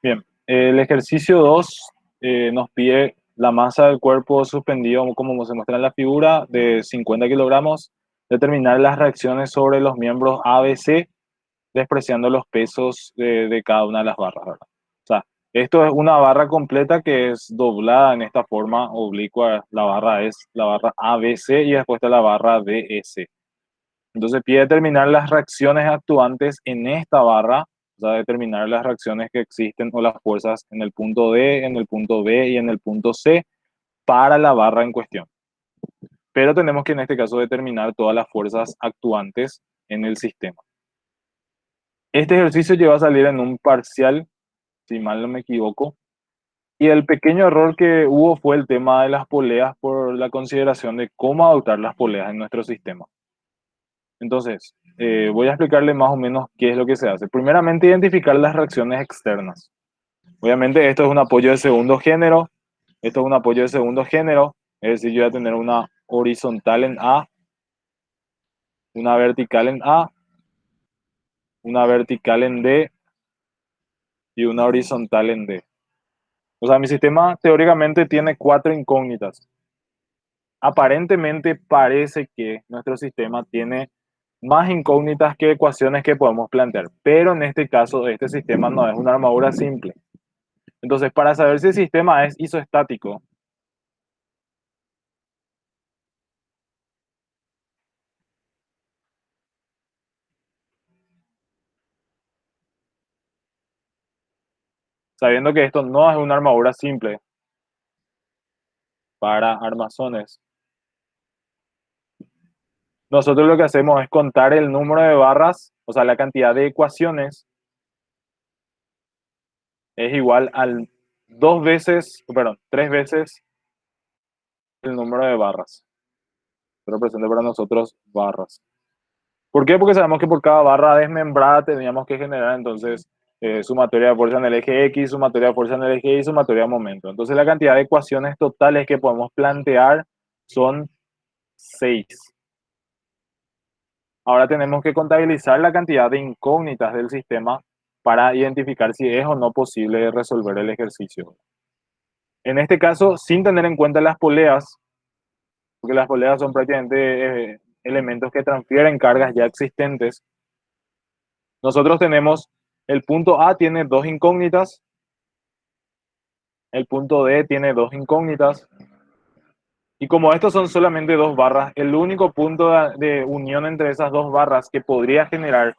Bien, el ejercicio 2 nos pide la masa del cuerpo suspendido, como se muestra en la figura, de 50 kilogramos, determinar las reacciones sobre los miembros A, B, C, despreciando los pesos de cada una de las barras, ¿verdad? O sea, esto es una barra completa que es doblada en esta forma oblicua. La barra es la barra A, B, C y después está la barra D, E, C. Entonces pide determinar las reacciones actuantes en esta barra, o sea, determinar las reacciones que existen o las fuerzas en el punto D, en el punto B y en el punto C para la barra en cuestión. Pero tenemos que en este caso determinar todas las fuerzas actuantes en el sistema. Este ejercicio lleva a salir en un parcial, si mal no me equivoco, y el pequeño error que hubo fue el tema de las poleas por la consideración de cómo adoptar las poleas en nuestro sistema. Entonces, voy a explicarle más o menos qué es lo que se hace. Primeramente, identificar las reacciones externas. Obviamente, esto es un apoyo de segundo género. Esto es un apoyo de segundo género. Es decir, yo voy a tener una horizontal en A, una vertical en A, una vertical en D y una horizontal en D. O sea, mi sistema teóricamente tiene cuatro incógnitas. Aparentemente parece que nuestro sistema tiene más incógnitas que ecuaciones que podemos plantear, pero en este caso este sistema no es una armadura simple. Entonces, para saber si el sistema es isoestático, sabiendo que esto no es una armadura simple para armazones, nosotros lo que hacemos es contar el número de barras, o sea, la cantidad de ecuaciones es igual al dos veces, perdón, tres veces el número de barras. Representa para nosotros barras. ¿Por qué? Porque sabemos que por cada barra desmembrada teníamos que generar entonces sumatoria de fuerza en el eje X, sumatoria de fuerza en el eje Y, sumatoria de momento. Entonces la cantidad de ecuaciones totales que podemos plantear son 6. Ahora tenemos que contabilizar la cantidad de incógnitas del sistema para identificar si es o no posible resolver el ejercicio. En este caso, sin tener en cuenta las poleas, porque las poleas son prácticamente elementos que transfieren cargas ya existentes. Nosotros tenemos el punto A tiene dos incógnitas, el punto D tiene dos incógnitas, y como estos son solamente dos barras, el único punto de unión entre esas dos barras que podría generar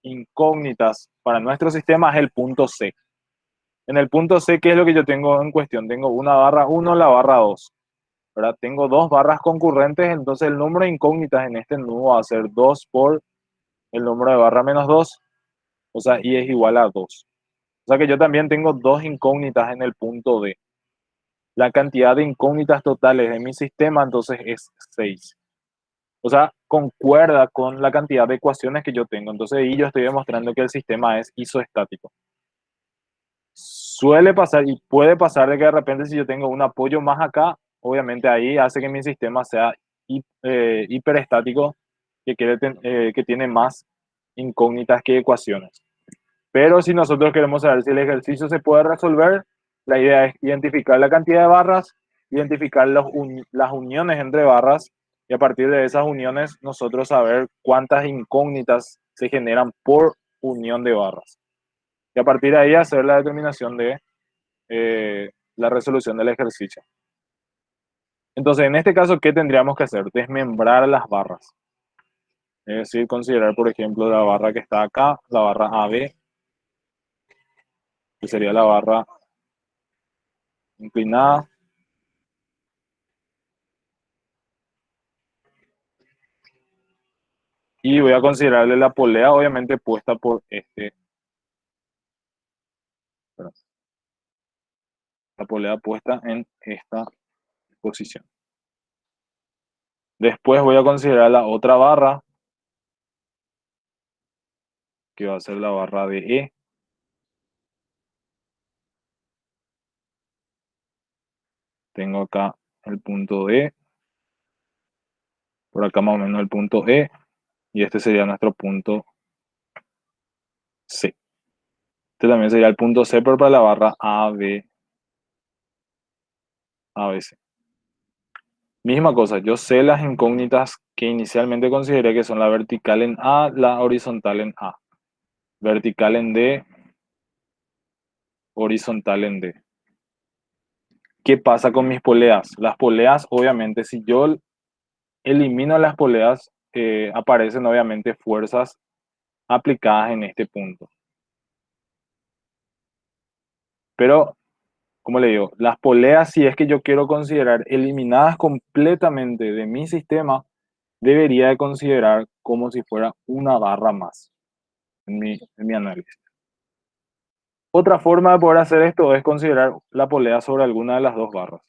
incógnitas para nuestro sistema es el punto C. En el punto C, ¿qué es lo que yo tengo en cuestión? Tengo una barra 1, la barra 2, ¿verdad? Tengo dos barras concurrentes, entonces el número de incógnitas en este nudo va a ser 2 por el número de barra menos 2, o sea, y es igual a 2. O sea que yo también tengo dos incógnitas en el punto D. La cantidad de incógnitas totales de mi sistema entonces es 6. O sea, concuerda con la cantidad de ecuaciones que yo tengo. Entonces ahí yo estoy demostrando que el sistema es isoestático. Suele pasar y puede pasar de que de repente si yo tengo un apoyo más acá, obviamente ahí hace que mi sistema sea hiperestático, que tiene más incógnitas que ecuaciones. Pero si nosotros queremos saber si el ejercicio se puede resolver, la idea es identificar la cantidad de barras, identificar las uniones entre barras y a partir de esas uniones nosotros saber cuántas incógnitas se generan por unión de barras. Y a partir de ahí hacer la determinación de la resolución del ejercicio. Entonces, en este caso, ¿qué tendríamos que hacer? Desmembrar las barras. Es decir, considerar, por ejemplo, la barra que está acá, la barra AB, que sería la barra inclinada. Y voy a considerarle la polea, obviamente, puesta por perdón, la polea puesta en esta posición. Después voy a considerar la otra barra, que va a ser la barra de E. Tengo acá el punto D, por acá más o menos el punto E, y este sería nuestro punto C. Este también sería el punto C, pero para la barra ABC. Misma cosa, yo sé las incógnitas que inicialmente consideré que son la vertical en A, la horizontal en A. Vertical en D, horizontal en D. ¿Qué pasa con mis poleas? Las poleas, obviamente, si yo elimino las poleas, aparecen obviamente fuerzas aplicadas en este punto. Pero, como le digo, las poleas, si es que yo quiero considerar eliminadas completamente de mi sistema, debería de considerar como si fuera una barra más en mi análisis. Otra forma de poder hacer esto es considerar la polea sobre alguna de las dos barras.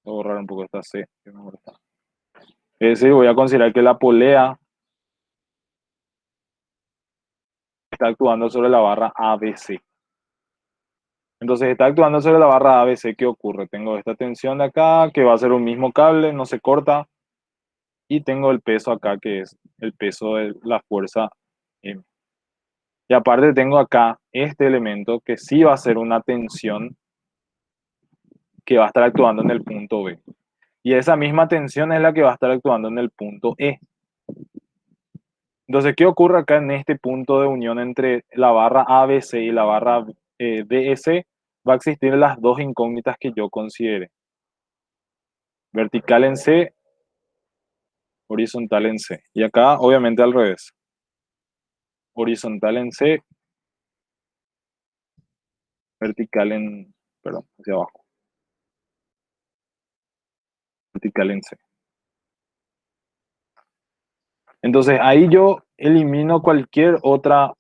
Voy a borrar un poco esta C, que me molesta. Es decir, voy a considerar que la polea está actuando sobre la barra ABC. Entonces está actuando sobre la barra ABC. ¿Qué ocurre? Tengo esta tensión de acá, que va a ser un mismo cable, no se corta. Y tengo el peso acá, que es el peso de la fuerza M. Y aparte tengo acá este elemento que sí va a ser una tensión que va a estar actuando en el punto B. Y esa misma tensión es la que va a estar actuando en el punto E. Entonces, ¿qué ocurre acá en este punto de unión entre la barra ABC y la barra DEC? Va a existir las dos incógnitas que yo considere. Vertical en C, horizontal en C. Y acá, obviamente, al revés. Horizontal en C, vertical en, perdón, hacia abajo. Vertical en C. Entonces, ahí yo elimino cualquier otra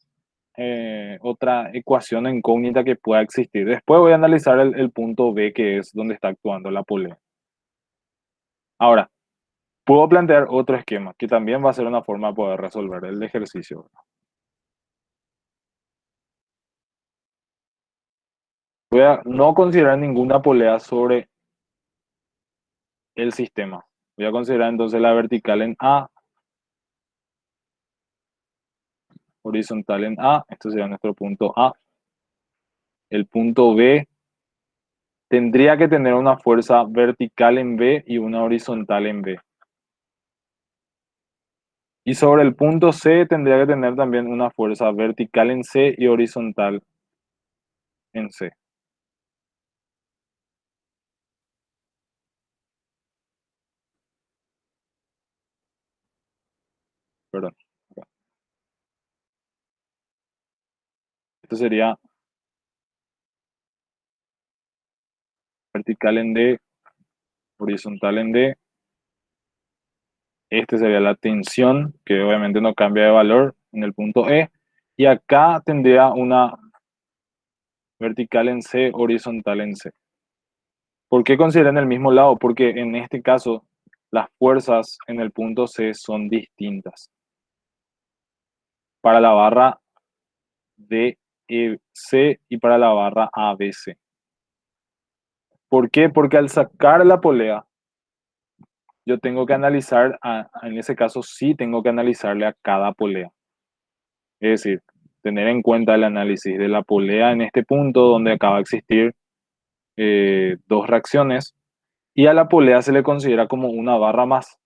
ecuación incógnita que pueda existir. Después voy a analizar el punto B, que es donde está actuando la polea. Ahora, puedo plantear otro esquema, que también va a ser una forma de poder resolver el ejercicio. Voy a no considerar ninguna polea sobre el sistema. Voy a considerar entonces la vertical en A, horizontal en A. Esto sería nuestro punto A. El punto B tendría que tener una fuerza vertical en B y una horizontal en B. Y sobre el punto C tendría que tener también una fuerza vertical en C y horizontal en C. Perdón. Esto sería vertical en D, horizontal en D. Este sería la tensión, que obviamente no cambia de valor en el punto E. Y acá tendría una vertical en C, horizontal en C. ¿Por qué consideran el mismo lado? Porque en este caso las fuerzas en el punto C son distintas. Para la barra DEC y para la barra ABC. ¿Por qué? Porque al sacar la polea, yo tengo que analizar, en ese caso sí tengo que analizarle a cada polea. Es decir, tener en cuenta el análisis de la polea en este punto donde acaba de existir dos reacciones y a la polea se le considera como una barra más.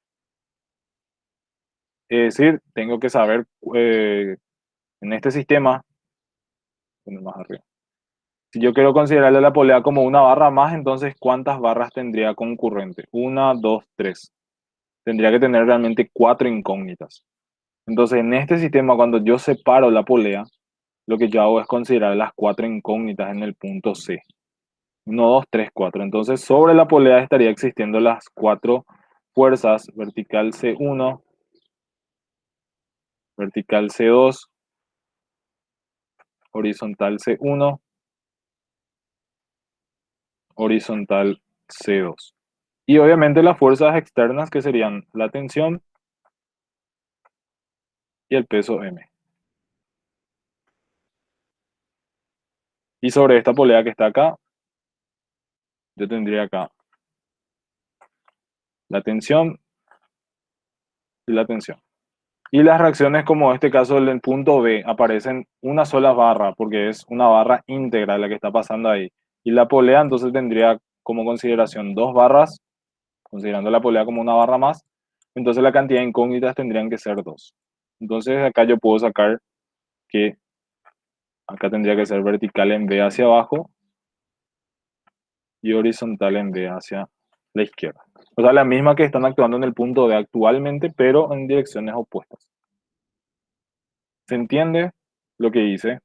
Es decir, tengo que saber en este sistema, más arriba, si yo quiero considerarle a la polea como una barra más, entonces ¿cuántas barras tendría concurrente? Una, dos, tres. Tendría que tener realmente cuatro incógnitas. Entonces, en este sistema, cuando yo separo la polea, lo que yo hago es considerar las cuatro incógnitas en el punto C. Uno, 2, 3, 4. Entonces, sobre la polea estaría existiendo las cuatro fuerzas, vertical C1, vertical C2, horizontal C1, horizontal C2. Y obviamente las fuerzas externas que serían la tensión y el peso M. Y sobre esta polea que está acá, yo tendría acá la tensión y la tensión. Y las reacciones, como en este caso en el punto B, aparecen una sola barra, porque es una barra íntegra la que está pasando ahí. Y la polea entonces tendría como consideración dos barras, considerando la polea como una barra más, entonces la cantidad de incógnitas tendrían que ser dos. Entonces acá yo puedo sacar que acá tendría que ser vertical en B hacia abajo y horizontal en B hacia la izquierda. O sea, la misma que están actuando en el punto D actualmente, pero en direcciones opuestas. ¿Se entiende lo que hice?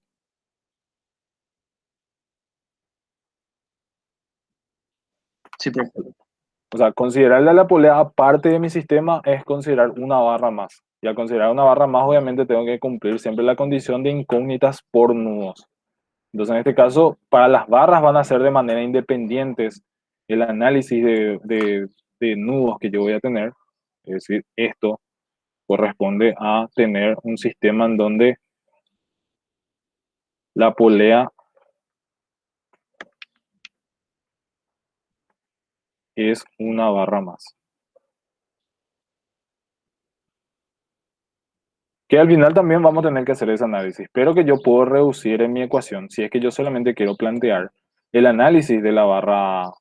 Sí, profe. O sea, considerarle a la polea aparte de mi sistema es considerar una barra más. Y al considerar una barra más, obviamente tengo que cumplir siempre la condición de incógnitas por nudos. Entonces, en este caso, para las barras van a ser de manera independientes el análisis de nudos que yo voy a tener. Es decir, esto corresponde a tener un sistema en donde la polea es una barra más. Que al final también vamos a tener que hacer ese análisis, pero que yo puedo reducir en mi ecuación si es que yo solamente quiero plantear el análisis de la barra,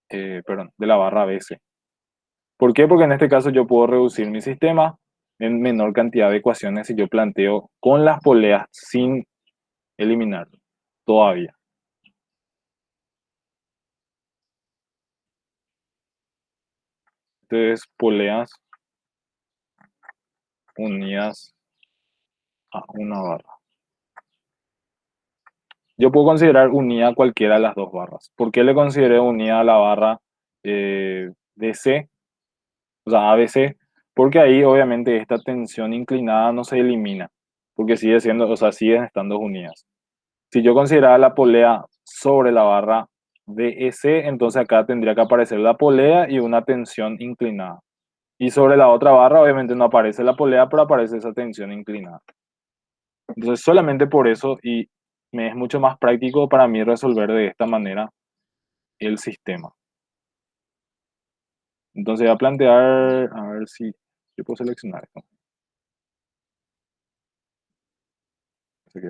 perdón, de la barra BC. ¿Por qué? Porque en este caso yo puedo reducir mi sistema en menor cantidad de ecuaciones si yo planteo con las poleas sin eliminar todavía. Entonces, poleas unidas a una barra. Yo puedo considerar unida cualquiera de las dos barras. ¿Por qué le consideré unida a la barra DC, o sea, ABC? Porque ahí obviamente esta tensión inclinada no se elimina, porque sigue siendo, o sea, siguen estando unidas. Si yo considerara la polea sobre la barra DEC, entonces acá tendría que aparecer la polea y una tensión inclinada. Y sobre la otra barra obviamente no aparece la polea, pero aparece esa tensión inclinada. Entonces solamente por eso y me es mucho más práctico para mí resolver de esta manera el sistema. Entonces voy a plantear, a ver si yo puedo seleccionar esto. Así que,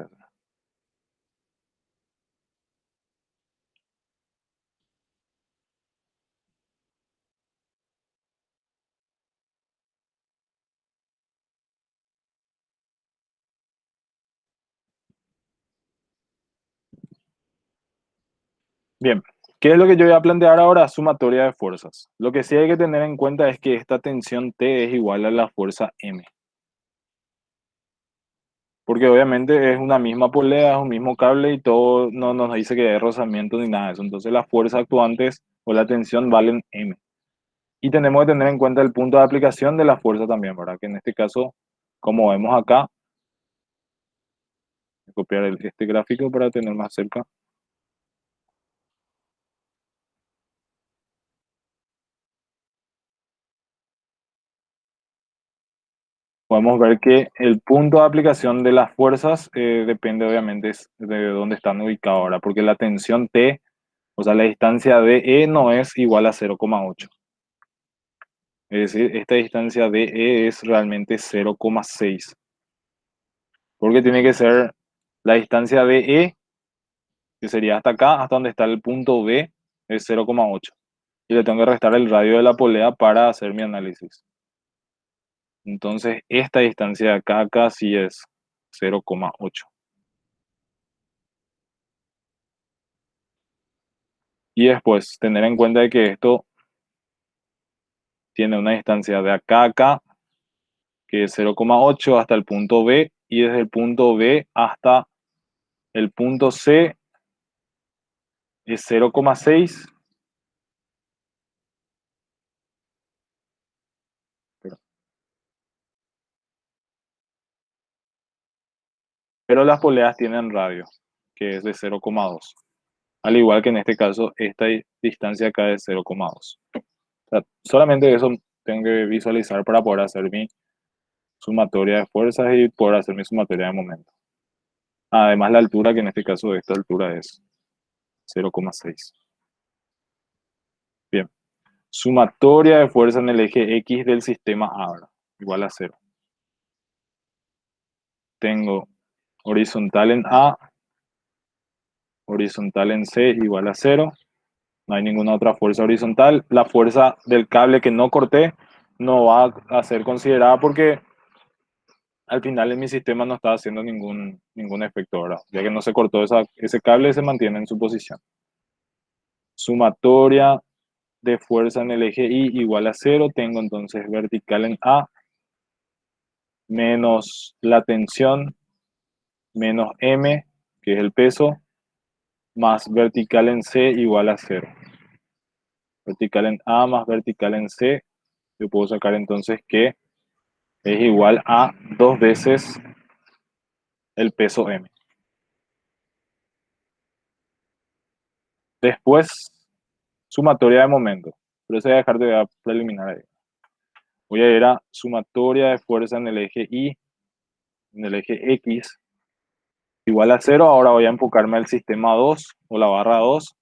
bien, ¿qué es lo que yo voy a plantear ahora? Sumatoria de fuerzas. Lo que sí hay que tener en cuenta es que esta tensión T es igual a la fuerza M. Porque obviamente es una misma polea, es un mismo cable y todo no nos dice que hay rozamiento ni nada de eso. Entonces las fuerzas actuantes o la tensión valen M. Y tenemos que tener en cuenta el punto de aplicación de la fuerza también, ¿verdad? Que en este caso, como vemos acá, voy a copiar este gráfico para tener más cerca. Podemos ver que el punto de aplicación de las fuerzas depende obviamente de dónde están ubicados ahora, porque la tensión T, o sea, la distancia de E no es igual a 0,8. Es decir, esta distancia de E es realmente 0,6. Porque tiene que ser la distancia de E, que sería hasta acá, hasta donde está el punto B, es 0,8. Y le tengo que restar el radio de la polea para hacer mi análisis. Entonces, esta distancia de acá a acá sí es 0,8. Y después, tener en cuenta de que esto tiene una distancia de acá a acá, que es 0,8 hasta el punto B, y desde el punto B hasta el punto C es 0,6. Pero las poleas tienen radio, que es de 0,2. Al igual que en este caso, esta distancia acá es 0,2. O sea, solamente eso tengo que visualizar para poder hacer mi sumatoria de fuerzas y poder hacer mi sumatoria de momento. Además, la altura, que en este caso de esta altura es 0,6. Bien. Sumatoria de fuerza en el eje X del sistema A, ¿verdad? Igual a 0. tengo horizontal en A, horizontal en C igual a 0. No hay ninguna otra fuerza horizontal. La fuerza del cable que no corté no va a ser considerada porque al final en mi sistema no está haciendo ningún efecto ahora. Ya que no se cortó ese cable, se mantiene en su posición. Sumatoria de fuerza en el eje Y igual a 0. Tengo entonces vertical en A menos la tensión menos M, que es el peso, más vertical en C igual a 0. Vertical en A más vertical en C, yo puedo sacar entonces que es igual a 2 veces el peso M. Después, sumatoria de momento. Pero eso voy a dejar de preliminar ahí. Voy a ir a sumatoria de fuerza en el eje Y, en el eje X, igual a 0. Ahora voy a enfocarme al sistema 2 o la barra 2.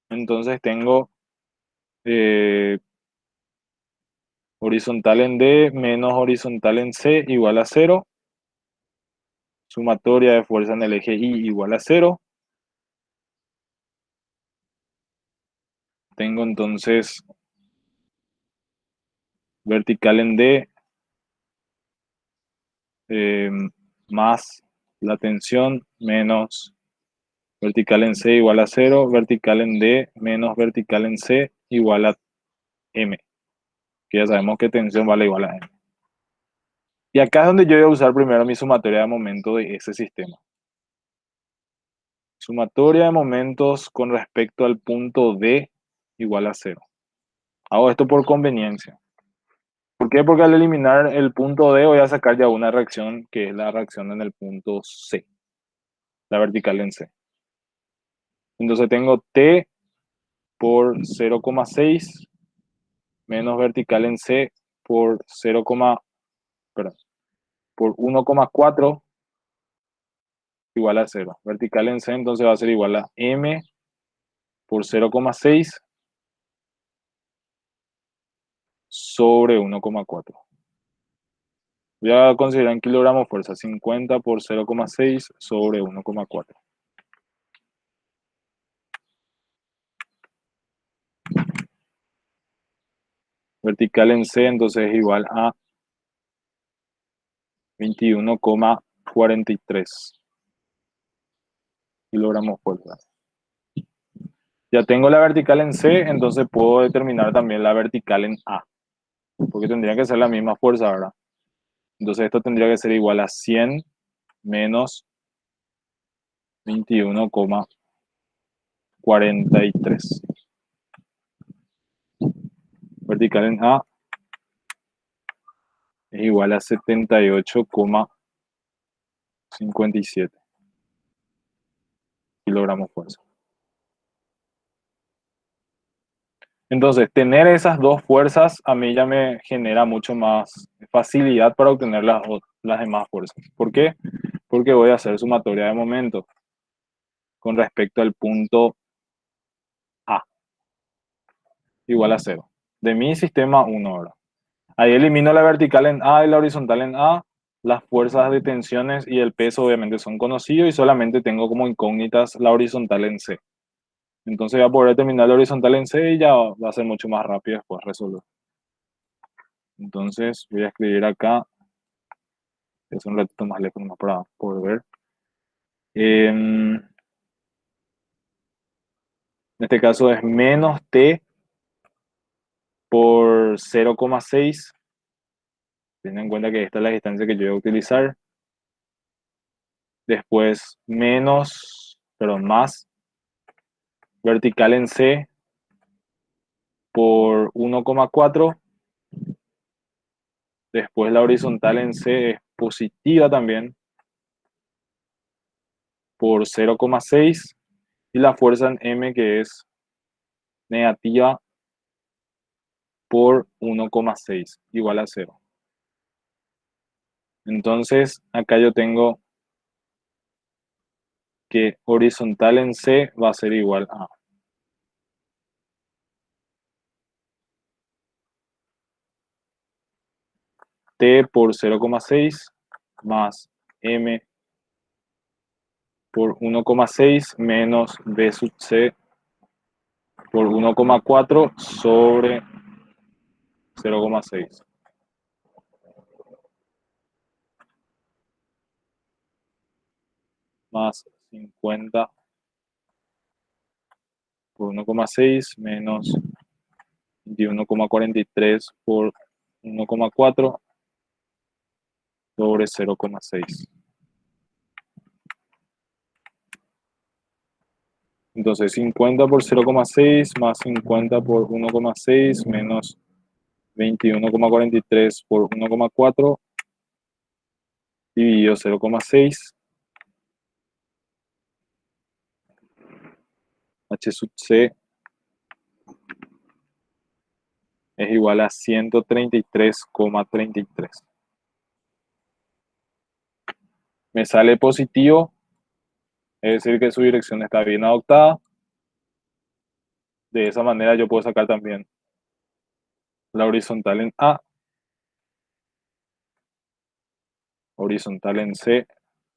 Entonces tengo horizontal en D menos horizontal en C igual a 0. Sumatoria de fuerza en el eje Y igual a 0. Tengo entonces vertical en D eh, más la tensión menos vertical en C igual a 0. Vertical en D menos vertical en C igual a M. Que ya sabemos que tensión vale igual a M. Y acá es donde yo voy a usar primero mi sumatoria de momento de ese sistema. Sumatoria de momentos con respecto al punto D igual a 0. Hago esto por conveniencia. ¿Por qué? Porque al eliminar el punto D voy a sacar ya una reacción que es la reacción en el punto C, la vertical en C. Entonces tengo T por 0,6 menos vertical en C por 0, perdón, por 1,4 igual a 0. Vertical en C entonces va a ser igual a M por 0,6 sobre 1,4. Voy a considerar en kilogramos fuerza 50 por 0,6 sobre 1,4. Vertical en C entonces es igual a 21,43 kilogramos fuerza. Ya tengo la vertical en C, entonces puedo determinar también la vertical en A, porque tendría que ser la misma fuerza, ¿verdad? Entonces esto tendría que ser igual a 100 menos 21,43. Vertical en A es igual a 78,57 kilogramos fuerza. Entonces, tener esas dos fuerzas a mí ya me genera mucho más facilidad para obtener las demás fuerzas. ¿Por qué? Porque voy a hacer sumatoria de momento con respecto al punto A, igual a 0. De mi sistema 1 ahora. Ahí elimino la vertical en A y la horizontal en A. Las fuerzas de tensiones y el peso obviamente son conocidos y solamente tengo como incógnitas la horizontal en C. Entonces voy a poder determinar la horizontal en C y ya va a ser mucho más rápido después resolver. Entonces voy a escribir acá, es un ratito más lejos más para poder ver. En este caso es menos T por 0,6. Ten en cuenta que esta es la distancia que yo voy a utilizar. Después más vertical en C por 1,4. Después la horizontal en C es positiva también por 0,6. Y la fuerza en M que es negativa por 1,6 igual a 0. Entonces acá yo tengo que horizontal en C va a ser igual a T por 0,6 más M por 1,6 menos B sub C por 1,4 sobre 0,6. Más 50 por 1,6 menos 21,43 por 1,4 sobre 0,6. Entonces 50 por 0,6 más 50 por 1,6 menos 21,43 por 1,4 dividido 0,6. H sub C es igual a 133,33. Me sale positivo, es decir que su dirección está bien adoptada. De esa manera yo puedo sacar también la horizontal en A, horizontal en C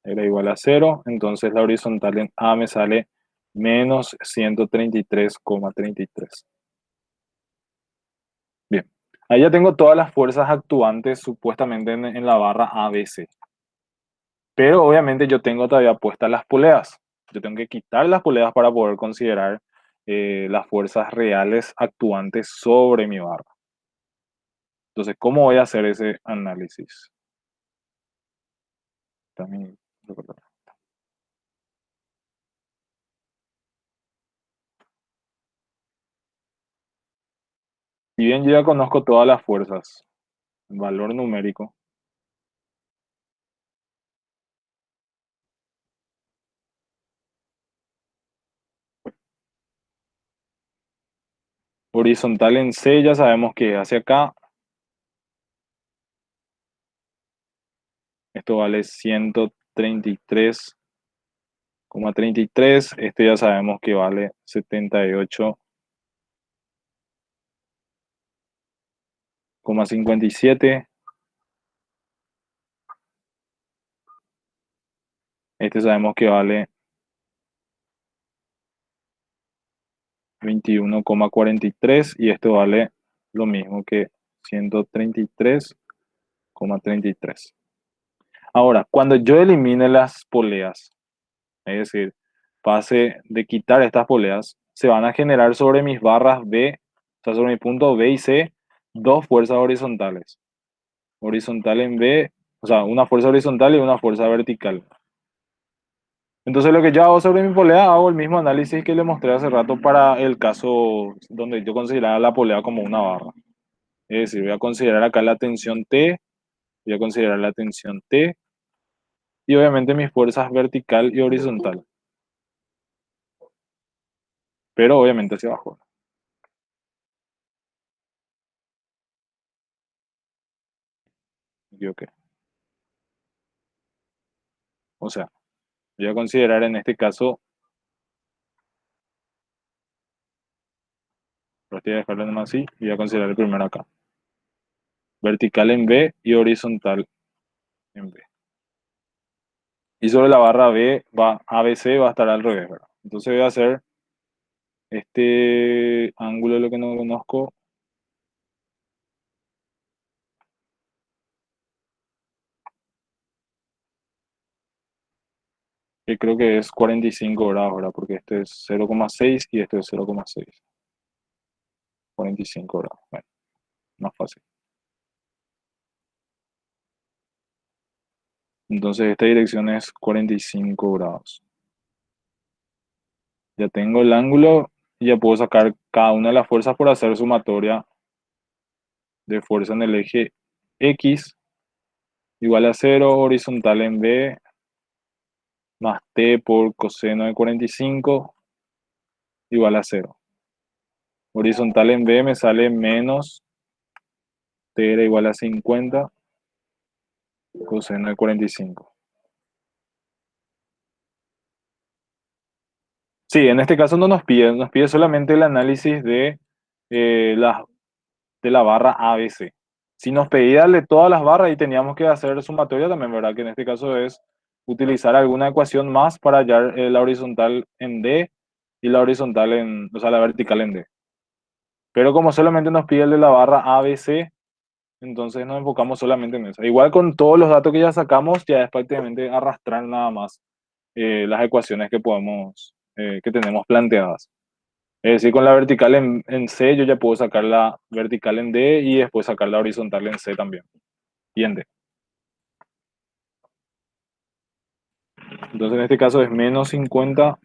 era igual a 0, entonces la horizontal en A me sale menos 133,33. Bien, ahí ya tengo todas las fuerzas actuantes supuestamente en la barra ABC. Pero obviamente yo tengo todavía puestas las poleas. Yo tengo que quitar las poleas para poder considerar las fuerzas reales actuantes sobre mi barra. Entonces, ¿cómo voy a hacer ese análisis? También, si bien yo ya conozco todas las fuerzas, valor numérico, horizontal en C ya sabemos que hacia acá, esto vale 133,33, este ya sabemos que vale 78,57. Este sabemos que vale 21,43 y esto vale lo mismo que 133,33. Ahora, cuando yo elimine las poleas, es decir, pase de quitar estas poleas, se van a generar sobre mis barras B, o sea, sobre mi punto B y C, dos fuerzas horizontales. Horizontal en B, o sea, una fuerza horizontal y una fuerza vertical. Entonces lo que yo hago sobre mi polea, hago el mismo análisis que le mostré hace rato para el caso donde yo consideraba la polea como una barra. Es decir, voy a considerar acá la tensión T, voy a considerar la tensión T y obviamente mis fuerzas vertical y horizontal, pero obviamente hacia abajo. Me equivoqué. O sea, voy a considerar en este caso, lo estoy dejando nomás así, voy a considerar el primero acá. Vertical en B y horizontal en B. Y sobre la barra B, ABC va a estar al revés, ¿verdad? Entonces voy a hacer este ángulo, lo que no conozco, que creo que es 45 grados, ¿verdad? Porque este es 0,6 y este es 0,6. 45 grados. Bueno, más fácil. Entonces esta dirección es 45 grados. Ya tengo el ángulo y ya puedo sacar cada una de las fuerzas por hacer sumatoria de fuerza en el eje X igual a 0, horizontal en B, más T por coseno de 45 igual a 0. Horizontal en B me sale menos T era igual a 50 coseno de 45. Sí, en este caso no nos pide solamente el análisis de, la barra ABC. Si nos pedía darle todas las barras y teníamos que hacer sumatoria también, ¿verdad? Que en este caso es utilizar alguna ecuación más para hallar la horizontal en D y la horizontal en, o sea, la vertical en D. Pero como solamente nos pide el de la barra ABC, entonces nos enfocamos solamente en eso. Igual con todos los datos que ya sacamos, ya es prácticamente arrastrar nada más las ecuaciones que podemos, que tenemos planteadas. Es decir, con la vertical en C yo ya puedo sacar la vertical en D y después sacar la horizontal en C también. Y en D. Entonces en este caso es menos 50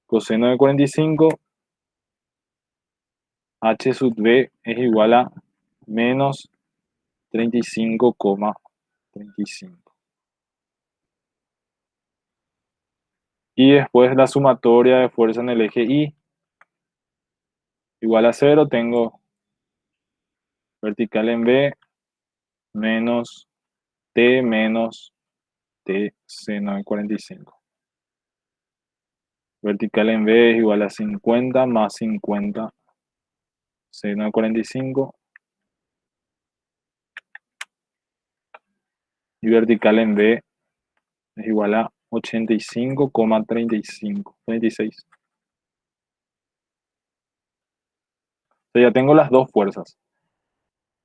coseno de 45, h sub b es igual a menos 35,35. Y después la sumatoria de fuerza en el eje Y igual a 0, tengo vertical en B menos T menos T seno de 45. Vertical en B es igual a 50 más 50 seno de 45. Y vertical en B es igual a 85,35, 36. O sea, ya tengo las dos fuerzas.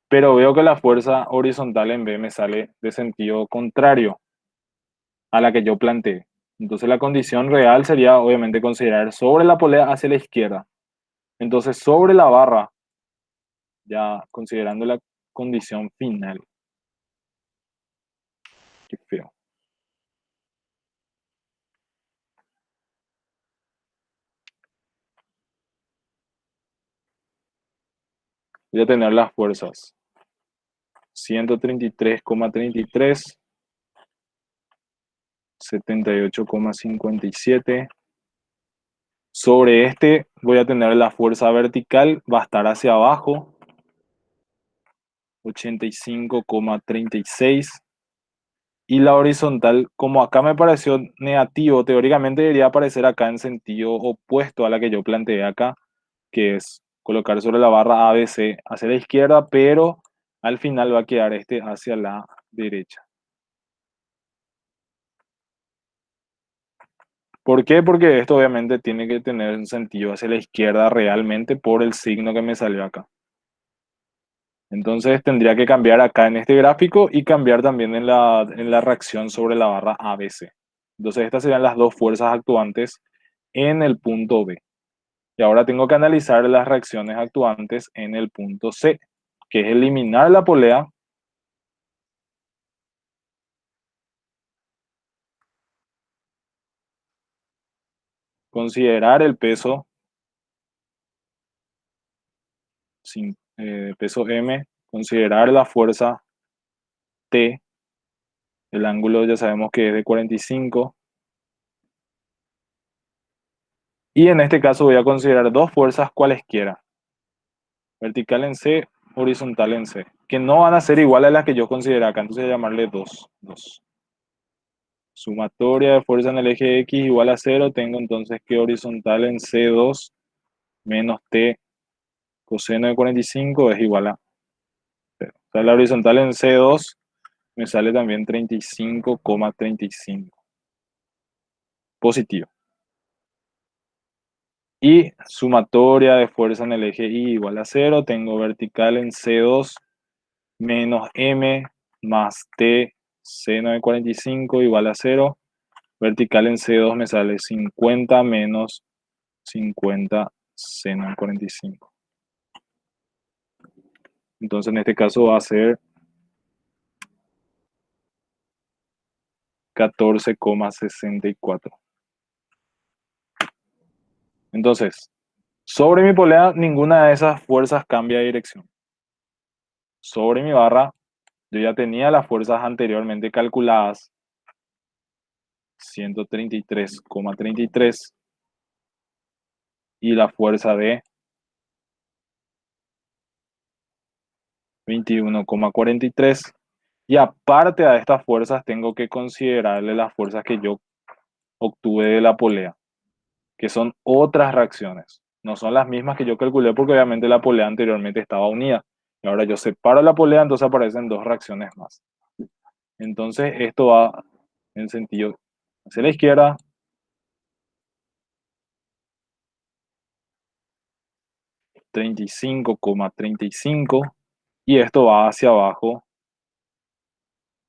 Pero veo que la fuerza horizontal en B me sale de sentido contrario a la que yo planteé. Entonces la condición real sería obviamente considerar sobre la polea hacia la izquierda. Entonces sobre la barra, ya considerando la condición final. Qué feo. Voy a tener las fuerzas 133,33, 78,57. Sobre este voy a tener la fuerza vertical, va a estar hacia abajo, 85,36. Y la horizontal, como acá me pareció negativo, teóricamente debería aparecer acá en sentido opuesto a la que yo planteé acá, que es colocar sobre la barra ABC hacia la izquierda, pero al final va a quedar este hacia la derecha. ¿Por qué? Porque esto obviamente tiene que tener un sentido hacia la izquierda realmente por el signo que me salió acá. Entonces tendría que cambiar acá en este gráfico y cambiar también en la reacción sobre la barra ABC. Entonces estas serían las dos fuerzas actuantes en el punto B. Y ahora tengo que analizar las reacciones actuantes en el punto C, que es eliminar la polea considerar el peso, peso M, considerar la fuerza T, el ángulo ya sabemos que es de 45, y en este caso voy a considerar dos fuerzas cualesquiera, vertical en C, horizontal en C, que no van a ser iguales a las que yo consideré acá, entonces voy a llamarle 2. Sumatoria de fuerza en el eje X igual a 0, tengo entonces que horizontal en C2 menos T coseno de 45 es igual a 0. O sea, la horizontal en C2 me sale también 35,35. Positivo. Y sumatoria de fuerza en el eje Y igual a 0. Tengo vertical en C2 menos M más T seno de 45 igual a 0. Vertical en C2 me sale 50 menos 50 seno de 45. Entonces en este caso va a ser 14,64. Entonces, sobre mi polea, ninguna de esas fuerzas cambia de dirección. Sobre mi barra, yo ya tenía las fuerzas anteriormente calculadas, 133,33, y la fuerza de 21,43. Y aparte de estas fuerzas, tengo que considerarle las fuerzas que yo obtuve de la polea, que son otras reacciones. No son las mismas que yo calculé porque obviamente la polea anteriormente estaba unida. Y ahora yo separo la polea, entonces aparecen dos reacciones más. Entonces esto va en sentido hacia la izquierda, 35,35, y esto va hacia abajo,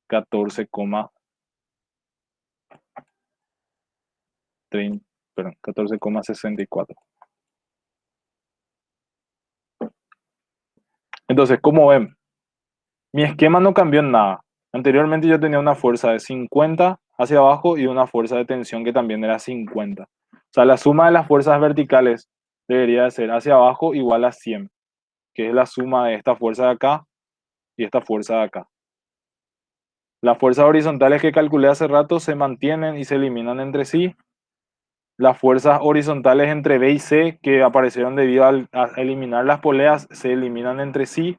14,64. Entonces, como ven, mi esquema no cambió en nada. Anteriormente yo tenía una fuerza de 50 hacia abajo y una fuerza de tensión que también era 50. O sea, la suma de las fuerzas verticales debería de ser hacia abajo igual a 100, que es la suma de esta fuerza de acá y esta fuerza de acá. Las fuerzas horizontales que calculé hace rato se mantienen y se eliminan entre sí. Las fuerzas horizontales entre B y C que aparecieron debido a eliminar las poleas se eliminan entre sí.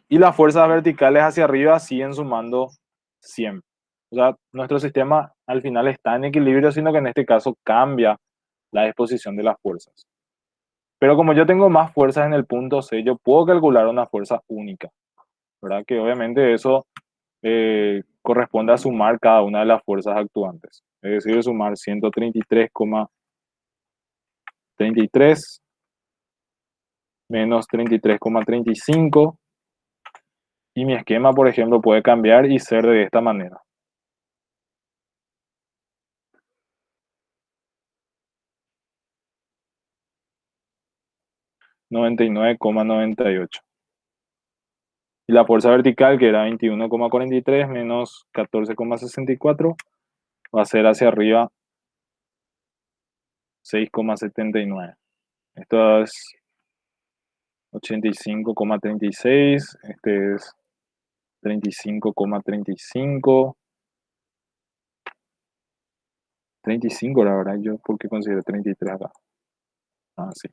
Y las fuerzas verticales hacia arriba siguen sumando 100. O sea, nuestro sistema al final está en equilibrio, sino que en este caso cambia la disposición de las fuerzas. Pero como yo tengo más fuerzas en el punto C, yo puedo calcular una fuerza única, ¿verdad? Que obviamente eso corresponde a sumar cada una de las fuerzas actuantes. Es decir, sumar 133,33 menos 33,35. Y mi esquema, por ejemplo, puede cambiar y ser de esta manera. 99,98. Y la fuerza vertical, que era 21,43 menos 14,64, va a ser hacia arriba 6,79. Esto es 85,36. Este es 35,35. 35, la verdad, yo porque considero 33 acá. Ah, sí.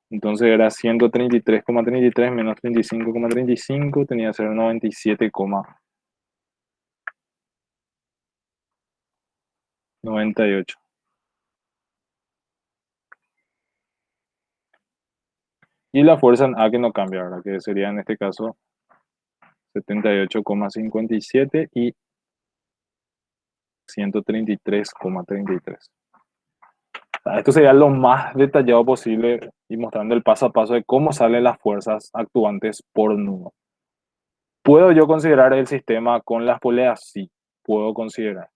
Entonces era 133,33 menos 35,35, tenía que ser 97,98. Y la fuerza en A que no cambia, ¿verdad? Que sería en este caso 78,57 y 133,33. Esto sería lo más detallado posible y mostrando el paso a paso de cómo salen las fuerzas actuantes por nudo. ¿Puedo yo considerar el sistema con las poleas? Sí, puedo considerar.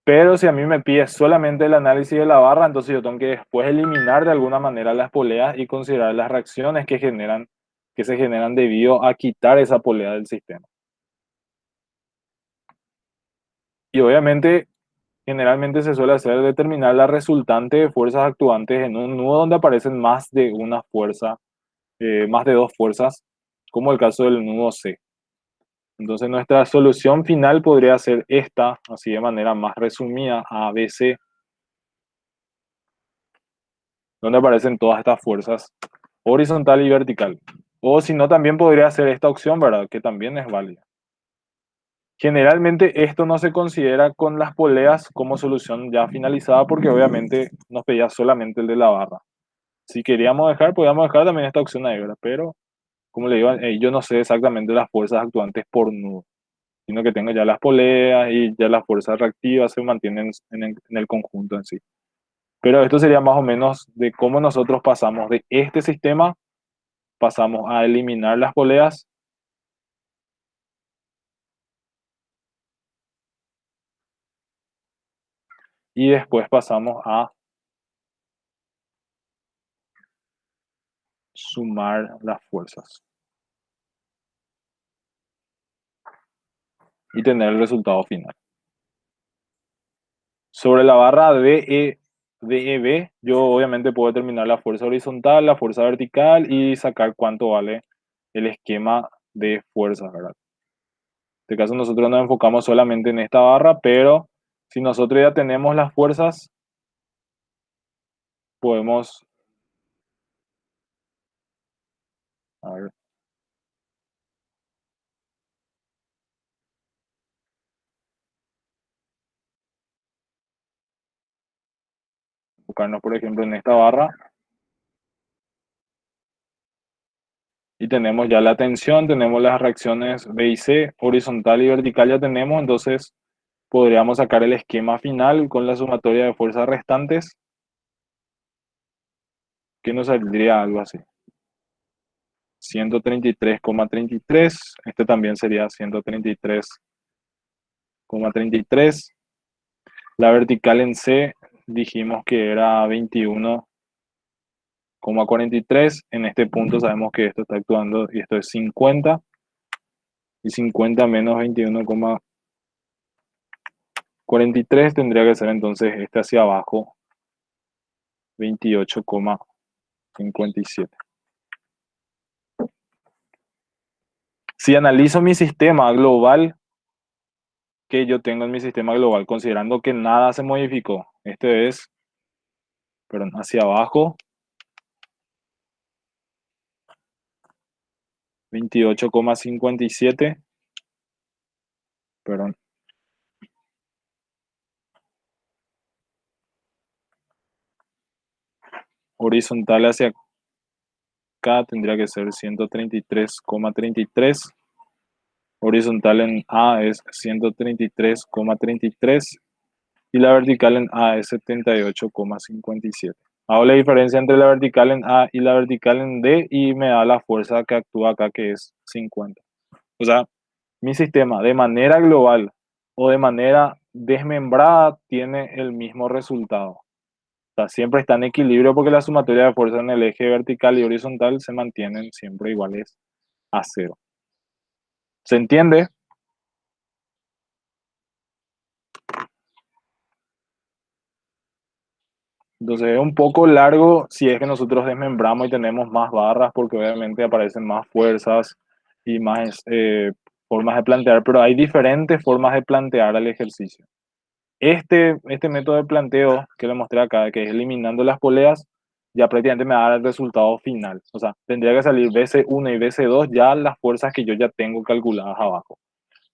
Pero si a mí me pide solamente el análisis de la barra, entonces yo tengo que después eliminar de alguna manera las poleas y considerar las reacciones que se generan debido a quitar esa polea del sistema. Y obviamente, generalmente se suele hacer determinar la resultante de fuerzas actuantes en un nudo donde aparecen más de una fuerza, más de dos fuerzas, como el caso del nudo C. Entonces nuestra solución final podría ser esta, así de manera más resumida, ABC, donde aparecen todas estas fuerzas horizontal y vertical. O si no, también podría ser esta opción, ¿verdad? Que también es válida. Generalmente esto no se considera con las poleas como solución ya finalizada porque obviamente nos pedía solamente el de la barra. Si queríamos dejar, podíamos dejar también esta opción ahí, ¿verdad? Pero, como le digo, yo no sé exactamente las fuerzas actuantes por nudo, sino que tengo ya las poleas y ya las fuerzas reactivas se mantienen en el conjunto en sí. Pero esto sería más o menos de cómo nosotros pasamos de este sistema, pasamos a eliminar las poleas y después pasamos a sumar las fuerzas y tener el resultado final. Sobre la barra DEB, yo obviamente puedo determinar la fuerza horizontal, la fuerza vertical y sacar cuánto vale el esquema de fuerzas, ¿verdad? En este caso nosotros nos enfocamos solamente en esta barra, pero si nosotros ya tenemos las fuerzas, podemos... A ver, Enfocarnos, por ejemplo, en esta barra. Y tenemos ya la tensión, tenemos las reacciones B y C, horizontal y vertical ya tenemos, entonces podríamos sacar el esquema final con la sumatoria de fuerzas restantes, que nos saldría algo así. 133,33, este también sería 133,33. La vertical en C dijimos que era 21,43. En este punto sabemos que esto está actuando y esto es 50. Y 50 menos 21,43 tendría que ser entonces este hacia abajo, 28,57. Si analizo mi sistema global, que yo tengo en mi sistema global, considerando que nada se modificó, este es, perdón, hacia abajo, 28,57, perdón, horizontal hacia acá tendría que ser 133,33, horizontal en A es 133,33 y la vertical en A es 78,57. Hago la diferencia entre la vertical en A y la vertical en D y me da la fuerza que actúa acá, que es 50. O sea, mi sistema de manera global o de manera desmembrada tiene el mismo resultado. O sea, siempre está en equilibrio porque la sumatoria de fuerzas en el eje vertical y horizontal se mantienen siempre iguales a cero. ¿Se entiende? Entonces es un poco largo si es que nosotros desmembramos y tenemos más barras porque obviamente aparecen más fuerzas y más formas de plantear, pero hay diferentes formas de plantear el ejercicio. Este método de planteo que le mostré acá, que es eliminando las poleas, ya prácticamente me da el resultado final. O sea, tendría que salir BC1 y BC2 ya las fuerzas que yo ya tengo calculadas abajo.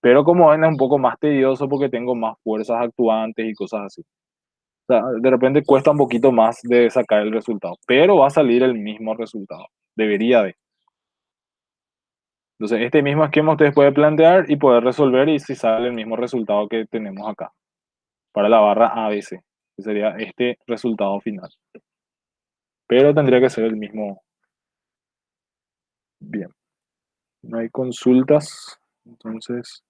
Pero como ven es un poco más tedioso porque tengo más fuerzas actuantes y cosas así. O sea, de repente cuesta un poquito más de sacar el resultado, pero va a salir el mismo resultado. Debería de. Entonces, este mismo esquema ustedes pueden plantear y poder resolver y si sale el mismo resultado que tenemos acá para la barra ABC, que sería este resultado final. Pero tendría que ser el mismo. Bien, no hay consultas, entonces